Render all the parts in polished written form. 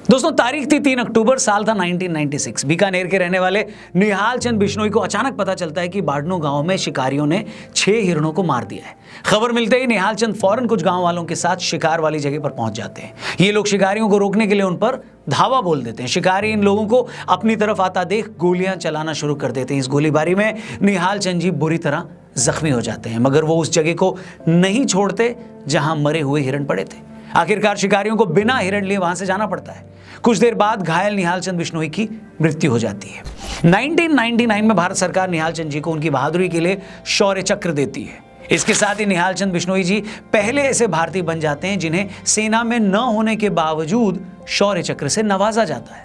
दोस्तों तारीख थी 3 अक्टूबर, साल था 1996। बीकानेर के रहने वाले निहाल चंद बिश्नोई को अचानक पता चलता है कि बाड़नू गांव में शिकारियों ने 6 हिरणों को मार दिया है। खबर मिलते ही निहाल चंद फौरन कुछ गांव वालों के साथ शिकार वाली जगह पर पहुंच जाते हैं। ये लोग शिकारियों को रोकने के लिए उन पर धावा बोल देते हैं। शिकारी इन लोगों को अपनी तरफ आता देख गोलियां चलाना शुरू कर देते हैं। इस गोलीबारी में निहाल चंद जी बुरी तरह जख्मी हो जाते हैं, मगर वो उस जगह को नहीं छोड़ते जहां मरे हुए हिरण पड़े थे। आखिरकार शिकारियों को बिना हिरण लिए वहां से जाना पड़ता है। कुछ देर बाद घायल निहाल चंद बिश्नोई की मृत्यु हो जाती है। 1999 में भारत सरकार निहाल चंद जी को उनकी बहादुरी के लिए शौर्य चक्र देती है। इसके साथ ही निहाल चंद बिश्नोई जी पहले ऐसे भारतीय बन जाते हैं जिन्हें सेना में न होने के बावजूद शौर्य चक्र से नवाजा जाता है।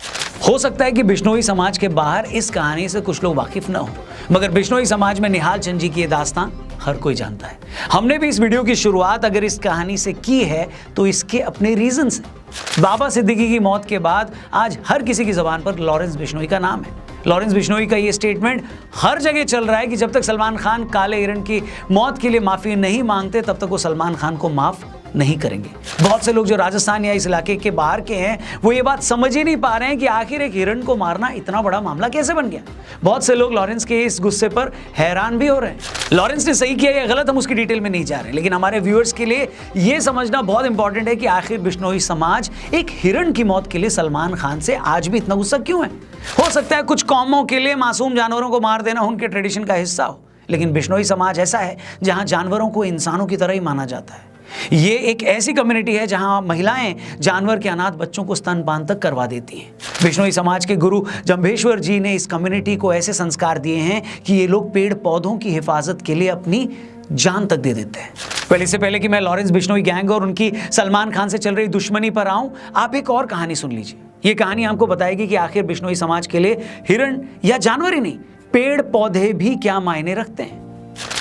हो सकता है कि बिश्नोई समाज के बाहर इस कहानी से कुछ लोग वाकिफ न हो, मगर बिश्नोई समाज में निहाल चंद जी की ये दास्तां हर कोई जानता है। हमने भी इस वीडियो की शुरुआत अगर इस कहानी से की है तो इसके अपने रीजंस हैं। बाबा सिद्दीकी की मौत के बाद आज हर किसी की जबान पर लॉरेंस बिश्नोई का नाम है। लॉरेंस बिश्नोई का ये स्टेटमेंट हर जगह चल रहा है कि जब तक सलमान खान काले हिरण की मौत के लिए माफी नहीं मांगते तब तक वो सलमान खान को माफ नहीं करेंगे। बहुत से लोग जो राजस्थान या इस इलाके के बाहर के हैं वो ये बात समझ ही नहीं पा रहे हैं कि आखिर एक हिरण को मारना इतना बड़ा मामला कैसे बन गया। बहुत से लोग लॉरेंस के इस गुस्से पर हैरान भी हो रहे हैं। लॉरेंस ने सही किया या गलत हम उसकी डिटेल में नहीं जा रहे, लेकिन हमारे व्यूअर्स के लिए यह समझना बहुत इंपॉर्टेंट है कि आखिर बिश्नोई समाज एक हिरण की मौत के लिए सलमान खान से आज भी इतना गुस्सा क्यों है। हो सकता है कुछ कौमों के लिए मासूम जानवरों को मार देना उनके ट्रेडिशन का हिस्सा हो, लेकिन बिश्नोई समाज ऐसा है जहां जानवरों को इंसानों की तरह ही माना जाता है। ये एक ऐसी कम्युनिटी है जहां महिलाएं जानवर के अनाथ बच्चों को स्तनपान तक करवा देती हैं। बिश्नोई समाज के गुरु जंभेश्वर जी ने इस कम्युनिटी को ऐसे संस्कार दिए हैं कि ये लोग पेड़ पौधों की हिफाजत के लिए अपनी जान तक दे देते हैं। इससे पहले कि मैं लॉरेंस बिश्नोई गैंग और उनकी सलमान खान से चल रही दुश्मनी पर आऊं, आप एक और कहानी सुन लीजिए। ये कहानी आपको बताएगी कि आखिर बिश्नोई समाज के लिए हिरण या जानवर ही नहीं, पेड़ पौधे भी क्या मायने रखते हैं।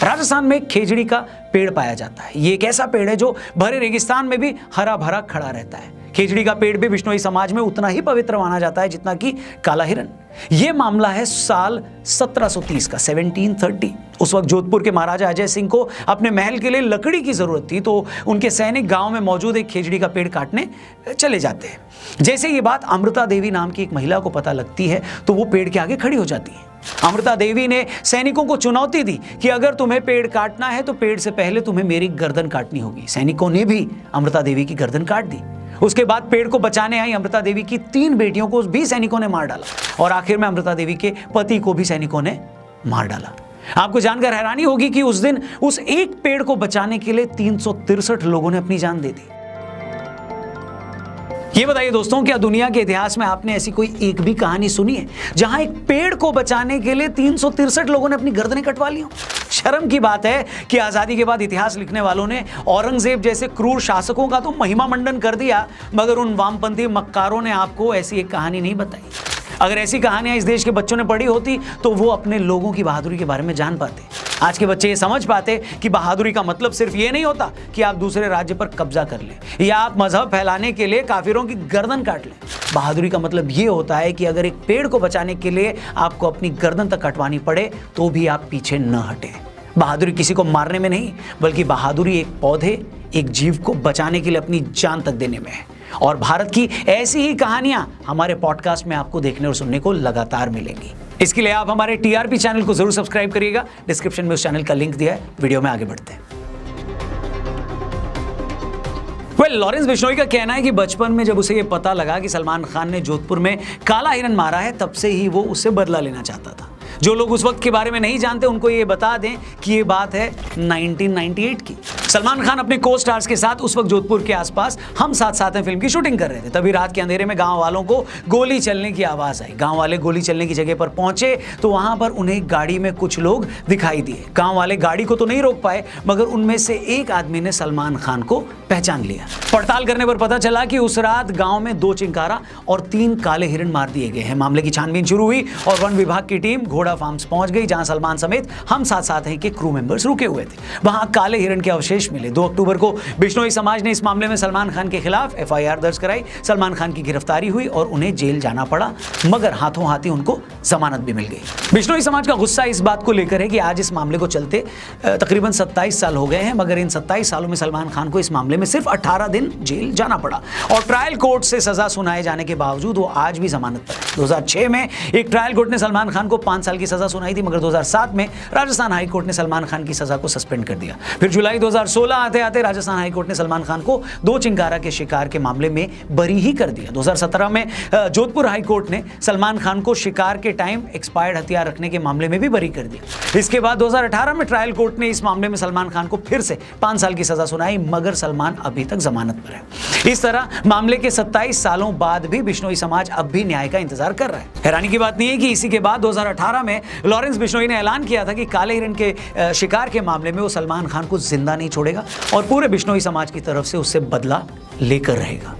राजस्थान में खेजड़ी का पेड़ पाया जाता है। ये एक ऐसा पेड़ है जो भरे रेगिस्तान में भी हरा भरा खड़ा रहता है। खेजड़ी का पेड़ भी बिश्नोई समाज में उतना ही पवित्र माना जाता है जितना कि काला हिरण। यह मामला है साल 1730 का, 1730। उस वक्त जोधपुर के महाराजा अजय सिंह को अपने महल के लिए लकड़ी की जरूरत थी, तो उनके सैनिक गांव में मौजूद एक खेजड़ी का पेड़ काटने चले जाते हैं। जैसे ये बात अमृता देवी नाम की एक महिला को पता लगती है तो वो पेड़ के आगे खड़ी हो जाती है। अमृता देवी ने सैनिकों को चुनौती दी कि अगर तुम्हें पेड़ काटना है तो पेड़ से पहले तुम्हें मेरी गर्दन काटनी होगी। सैनिकों ने भी अमृता देवी की गर्दन काट दी। उसके बाद पेड़ को बचाने आई अमृता देवी की 3 बेटियों को भी सैनिकों ने मार डाला और आखिर में अमृता देवी के पति को भी सैनिकों ने मार डाला। आपको जानकर हैरानी होगी कि उस दिन उस एक पेड़ को बचाने के लिए 363 लोगों ने अपनी जान दे दी। ये बताइए दोस्तों, क्या दुनिया के इतिहास में आपने ऐसी कोई एक भी कहानी सुनी है जहां एक पेड़ को बचाने के लिए 363 लोगों ने अपनी गर्दनें कटवा ली हो? शर्म की बात है कि आजादी के बाद इतिहास लिखने वालों ने औरंगजेब जैसे क्रूर शासकों का तो महिमा मंडन कर दिया, मगर उन वामपंथी मक्कारों ने आपको ऐसी एक कहानी नहीं बताई। अगर ऐसी कहानियां इस देश के बच्चों ने पढ़ी होती तो वो अपने लोगों की बहादुरी के बारे में जान पाते। आज के बच्चे ये समझ पाते कि बहादुरी का मतलब सिर्फ ये नहीं होता कि आप दूसरे राज्य पर कब्जा कर लें या आप मजहब फैलाने के लिए काफिरों की गर्दन काट लें। बहादुरी का मतलब ये होता है कि अगर एक पेड़ को बचाने के लिए आपको अपनी गर्दन तक कटवानी पड़े तो भी आप पीछे न हटे। बहादुरी किसी को मारने में नहीं, बल्कि बहादुरी एक पौधे, एक जीव को बचाने के लिए अपनी जान तक देने में है। और भारत की ऐसी ही कहानियां हमारे पॉडकास्ट में आपको देखने और सुनने को लगातार मिलेंगी। इसके लिए आप हमारे टीआरपी चैनल को जरूर सब्सक्राइब करिएगा। डिस्क्रिप्शन में उस चैनल का लिंक दिया है। वीडियो में आगे बढ़ते हैं। लॉरेंस बिश्नोई का कहना है कि बचपन में जब उसे यह पता लगा कि सलमान खान ने जोधपुर में काला हिरण मारा है, तब से ही वो उससे बदला लेना चाहता था। जो लोग उस वक्त के बारे में नहीं जानते उनको ये बता दें कि ये बात है 1998 की। सलमान खान अपने को स्टार्स के साथ उस वक्त जोधपुर के आसपास हम साथ साथ हैं फिल्म की शूटिंग कर रहे थे। तभी रात के अंधेरे में गांव वालों को गोली चलने की आवाज आई। गांव वाले गोली चलने की जगह पर पहुंचे तो वहां पर उन्हें गाड़ी में कुछ लोग दिखाई दिए। गांव वाले गाड़ी को तो नहीं रोक पाए, मगर उनमें से एक आदमी ने सलमान खान को पहचान लिया। पड़ताल करने पर पता चला कि उस रात गांव में 2 चिंकारा और 3 काले हिरण मार दिए गए हैं। मामले की छानबीन शुरू हुई और वन विभाग की टीम घोड़ा फार्म्स पहुंच गई, जहां सलमान समेत हम साथ साथ हैं के क्रू मेंबर्स रुके हुए थे। वहां काले हिरण के अवशेष निर्देश मिले। 2 अक्टूबर को बिश्नोई समाज ने इस मामले में सलमान खान के खिलाफ FIR दर्ज कराई। सलमान खान की गिरफ्तारी हुई और उन्हें जेल जाना पड़ा, मगर हाथों हाथी उनको जमानत भी मिल गई। बिश्नोई समाज का गुस्सा इस बात को लेकर है कि आज इस मामले को चलते तकरीबन 27 साल हो गए हैं, मगर इन 27 सालों में सलमान खान को इस मामले में सिर्फ 18 दिन जेल जाना पड़ा और ट्रायल कोर्ट से सजा सुनाए जाने के बावजूद वो आज भी जमानत पर है। 2006 में एक ट्रायल कोर्ट ने सलमान खान को 5 साल की सजा सुनाई थी, मगर 2007 में राजस्थान हाई कोर्ट ने सलमान खान की सजा को सस्पेंड कर दिया। फिर जुलाई 2016 आते आते राजस्थान हाई कोर्ट ने सलमान खान को 2 चिंकारा के शिकार के मामले में बरी ही कर दिया। 2017 में जोधपुर हाई कोर्ट ने सलमान खान को शिकार के टाइम एक्सपायर्ड हथियार रखने के मामले में भी बरी कर दिया। इसके बाद 2018 में ट्रायल कोर्ट ने इस मामले में सलमान खान को फिर से 5 साल की सजा सुनाई, मगर सलमान अभी तक जमानत पर है। इस तरह मामले के 27 सालों बाद भी बिश्नोई समाज अब भी न्याय का इंतजार कर रहा है। हैरानी की बात नहीं है कि इसी के बाद 2018 में लॉरेंस बिश्नोई ने ऐलान किया था कि काले हिरण के शिकार के मामले में वो सलमान खान को जिंदा नहीं छोड़ेगा और पूरे बिश्नोई समाज की तरफ से उससे बदला लेकर रहेगा।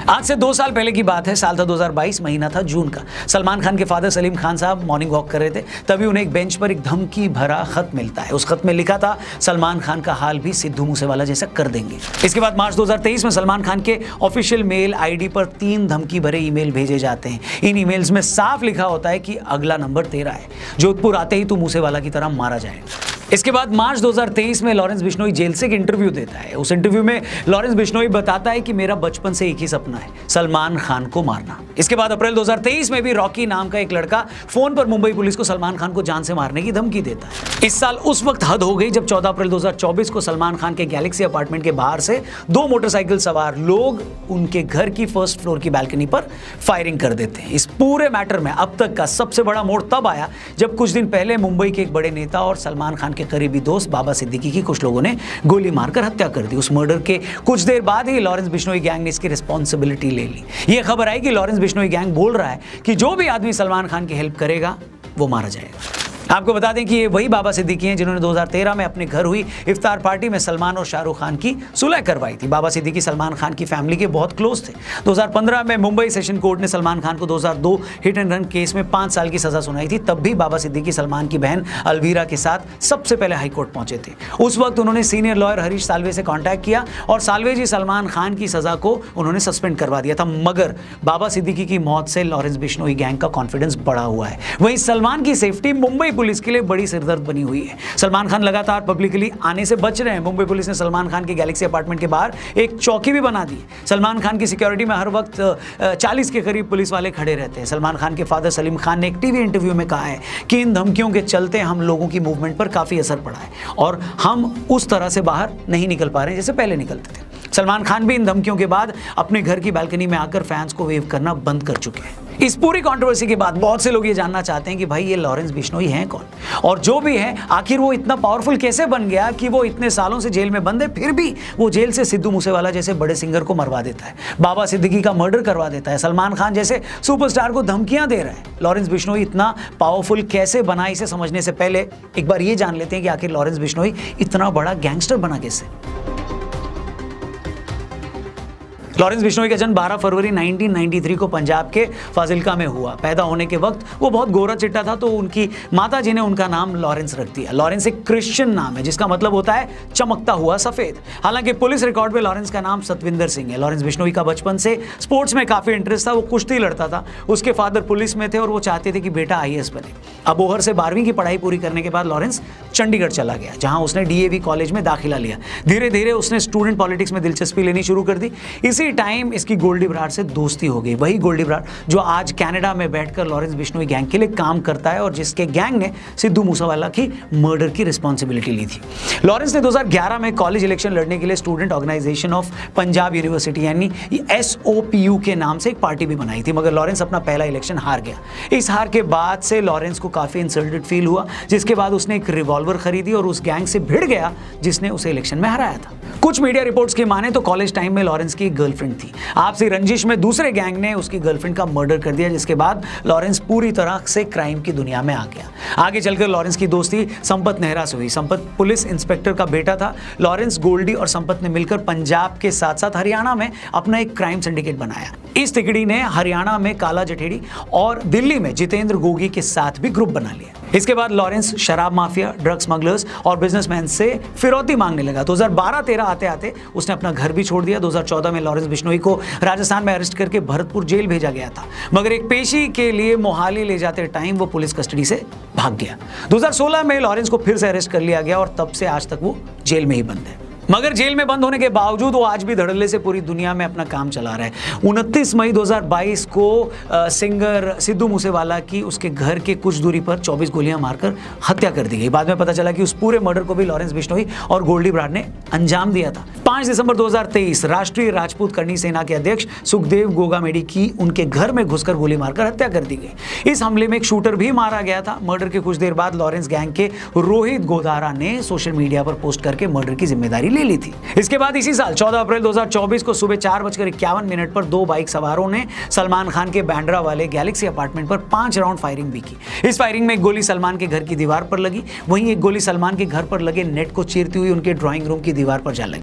आज से 2 साल पहले की बात है। साल था 2022, महीना था जून का। सलमान खान के फादर सलीम खान साहब मॉर्निंग वॉक कर रहे थे, तभी उन्हें एक बेंच पर एक धमकी भरा खत मिलता है। उस खत में लिखा था, सलमान खान का हाल भी सिद्धू मूसेवाला जैसा कर देंगे। इसके बाद मार्च 2023 में सलमान खान के ऑफिशियल मेल ID पर 3 धमकी भरे ईमेल भेजे जाते हैं। इन ईमेल्स में साफ लिखा होता है कि अगला नंबर तेरा है, जोधपुर आते ही तू मूसेवाला की तरह मारा जाएगा। इसके बाद मार्च 2023 में लॉरेंस बिश्नोई जेल से एक इंटरव्यू देता है। उस इंटरव्यू में लॉरेंस बिश्नोई बताता है कि मेरा बचपन से एक ही सपना है, सलमान खान को मारना। इसके बाद अप्रैल 2023 में भी रॉकी नाम का एक लड़का फोन पर मुंबई पुलिस को सलमान खान को जान से मारने की धमकी देता है। इस साल उस वक्त हद हो गई जब 14 अप्रैल 2024 को सलमान खान के गैलेक्सी अपार्टमेंट के बाहर से 2 मोटरसाइकिल सवार लोग उनके घर की फर्स्ट फ्लोर की बैल्कनी पर फायरिंग कर देते हैं। इस पूरे मैटर में अब तक का सबसे बड़ा मोड़ तब आया जब कुछ दिन पहले मुंबई के एक बड़े नेता और सलमान खान के करीबी दोस्त बाबा सिद्दीकी की कुछ लोगों ने गोली मारकर हत्या कर दी। उस मर्डर के कुछ देर बाद ही लॉरेंस बिश्नोई गैंग ने इसकी रिस्पॉन्सिबिलिटी ले ली। यह खबर आई कि लॉरेंस बिश्नोई गैंग बोल रहा है कि जो भी आदमी सलमान खान की हेल्प करेगा वो मारा जाएगा। आपको बता दें कि ये वही बाबा सिद्दीकी हैं जिन्होंने 2013 में अपने घर हुई इफ्तार पार्टी में सलमान और शाहरुख खान की सुलह करवाई थी। बाबा सिद्दीकी सलमान खान की फैमिली के बहुत क्लोज थे। 2015 में मुंबई सेशन कोर्ट ने सलमान खान को 2002 हिट एंड रन केस में 5 साल की सजा सुनाई थी। तब भी बाबा सिद्दीकी सलमान की बहन अलवीरा के साथ सबसे पहले हाईकोर्ट पहुंचे थे। उस वक्त उन्होंने सीनियर लॉयर हरीश साल्वे से कॉन्टैक्ट किया और साल्वे जी सलमान खान की सजा को उन्होंने सस्पेंड करवा दिया था, मगर बाबा सिद्दीकी की मौत से लॉरेंस बिश्नोई गैंग का कॉन्फिडेंस बढ़ा हुआ है। वहीं सलमान की सेफ्टी मुंबई पुलिस के लिए बड़ी सिरदर्द बनी हुई है। सलमान खान लगातार पब्लिकली आने से बच रहे हैं। मुंबई पुलिस ने सलमान खान के गैलेक्सी अपार्टमेंट के बाहर एक चौकी भी बना दी। सलमान खान की सिक्योरिटी में हर वक्त 40 के करीब पुलिस वाले खड़े रहते हैं। सलमान खान के फादर सलीम खान ने एक टीवी इंटरव्यू में कहा है कि इन धमकियों के चलते हम लोगों की मूवमेंट पर काफी असर पड़ा है और हम उस तरह से बाहर नहीं निकल पा रहे हैं जैसे पहले निकलते थे। सलमान खान भी इन धमकियों के बाद अपने घर की बालकनी में आकर फैंस को वेव करना बंद कर चुके हैं। इस पूरी कंट्रोवर्सी के बाद बहुत से लोग ये जानना चाहते हैं कि भाई ये लॉरेंस बिश्नोई हैं कौन, और जो भी है आखिर वो इतना पावरफुल कैसे बन गया कि वो इतने सालों से जेल में बंद है, फिर भी वो जेल से सिद्धू मूसेवाला जैसे बड़े सिंगर को मरवा देता है, बाबा सिद्दीकी का मर्डर करवा देता है, सलमान खान जैसे सुपरस्टार को धमकियां दे रहा है। लॉरेंस बिश्नोई इतना पावरफुल कैसे बना, इसे समझने से पहले एक बार ये जान लेते हैं कि आखिर लॉरेंस बिश्नोई इतना बड़ा गैंगस्टर बना कैसे। लॉरेंस बिश्नोई का जन्म 12 फरवरी 1993 को पंजाब के फाजिल्का में हुआ। पैदा होने के वक्त वो बहुत गोरा चिट्टा था, तो उनकी माता जी ने उनका नाम लॉरेंस रख दिया। लॉरेंस एक क्रिश्चियन नाम है जिसका मतलब होता है चमकता हुआ सफेद। हालांकि पुलिस रिकॉर्ड में लॉरेंस का नाम सतविंदर सिंह है। लॉरेंस बिश्नोई का बचपन से स्पोर्ट्स में काफी इंटरेस्ट था। वो कुश्ती लड़ता था। उसके फादर पुलिस में थे और वो चाहते थे कि बेटा IAS बने। अबोहर से 12वीं की पढ़ाई पूरी करने के बाद लॉरेंस चंडीगढ़ चला गया, जहां उसने DAV कॉलेज में दाखिला लिया। धीरे धीरे उसने स्टूडेंट पॉलिटिक्स में दिलचस्पी लेनी शुरू कर दी। इसी टाइम इसकी गोल्डी बराड़ से दोस्ती हो गई। वही गोल्डी बराड़ जो आज कनाडा में बैठकर लॉरेंस बिश्नोई गैंग के लिए काम करता है और जिसके गैंग ने सिद्धू मूसेवाला की मर्डर की रिस्पॉन्सिबिलिटी ली थी। लॉरेंस ने 2011 में कॉलेज इलेक्शन लड़ने के लिए student organisation of Punjab university यानी SOPU के नाम से एक पार्टी भी बनाई थी, मगर लॉरेंस अपना पहला इलेक्शन हार गया। इस हार के बाद से लॉरेंस को काफी इंसल्टेड फील हुआ, जिसके बाद उसने एक रिवॉल्वर खरीदी और उस गैंग से भिड़ गया जिसने उसे इलेक्शन में हराया था। कुछ मीडिया रिपोर्ट्स की माने तो कॉलेज टाइम में लॉरेंस की एक गर्लफ्रेंड थी। आपसी रंजिश में दूसरे गैंग ने उसकी गर्लफ्रेंड का मर्डर कर दिया, जिसके बाद लॉरेंस पूरी तरह से क्राइम की दुनिया में आ गया। आगे चलकर लॉरेंस की दोस्ती संपत नेहरा से हुई। संपत पुलिस इंस्पेक्टर का बेटा था। लॉरेंस, गोल्डी और संपत ने मिलकर पंजाब के साथ साथ हरियाणा में अपना एक क्राइम सिंडिकेट बनाया। इस तिकड़ी ने हरियाणा में काला जठेड़ी और दिल्ली में जितेंद्र गोगी के साथ भी ग्रुप बना लिया। इसके बाद लॉरेंस शराब माफिया, ड्रग स्मगलर्स और बिजनेसमैन से फिरौती मांगने लगा। 2012-13 आते आते उसने अपना घर भी छोड़ दिया। 2014 में लॉरेंस बिश्नोई को राजस्थान में अरेस्ट करके भरतपुर जेल भेजा गया था, मगर एक पेशी के लिए मोहाली ले जाते टाइम वो पुलिस कस्टडी से भाग गया। 2016 में लॉरेंस को फिर से अरेस्ट कर लिया गया और तब से आज तक वो जेल में ही बंद है। मगर जेल में बंद होने के बावजूद वो आज भी धड़ल्ले से पूरी दुनिया में अपना काम चला रहा है। 29 मई 2022 को सिंगर सिद्धू मूसेवाला की उसके घर के कुछ दूरी पर 24 गोलियां मारकर हत्या कर दी गई। बाद में पता चला कि उस पूरे मर्डर को भी लॉरेंस बिश्नोई और गोल्डी ब्राड ने अंजाम दिया था। 5 दिसंबर 2023 राष्ट्रीय राजपूत करनी सेना के अध्यक्ष सुखदेव गोगामेडी की उनके घर में घुसकर गोली मारकर हत्या कर दी गई। इस हमले में एक शूटर भी मारा गया था। मर्डर के कुछ देर बाद लॉरेंस गैंग के रोहित गोदारा ने सोशल मीडिया पर पोस्ट करके मर्डर की जिम्मेदारी ले ली थी। इसके बाद इसी साल 14 अप्रैल 2024 को सुबह 4:51 पर 2 बाइक सवारों ने सलमान खान के बैंड्रा वाले गैलेक्सी अपार्टमेंट पर 5 राउंड फायरिंग भी की। इस फायरिंग में एक गोली सलमान के घर की दीवार पर लगी, वहीं एक गोली सलमान के घर पर लगे नेट को चीरती हुई उनके ड्राइंग रूम की दीवार पर जा लगी।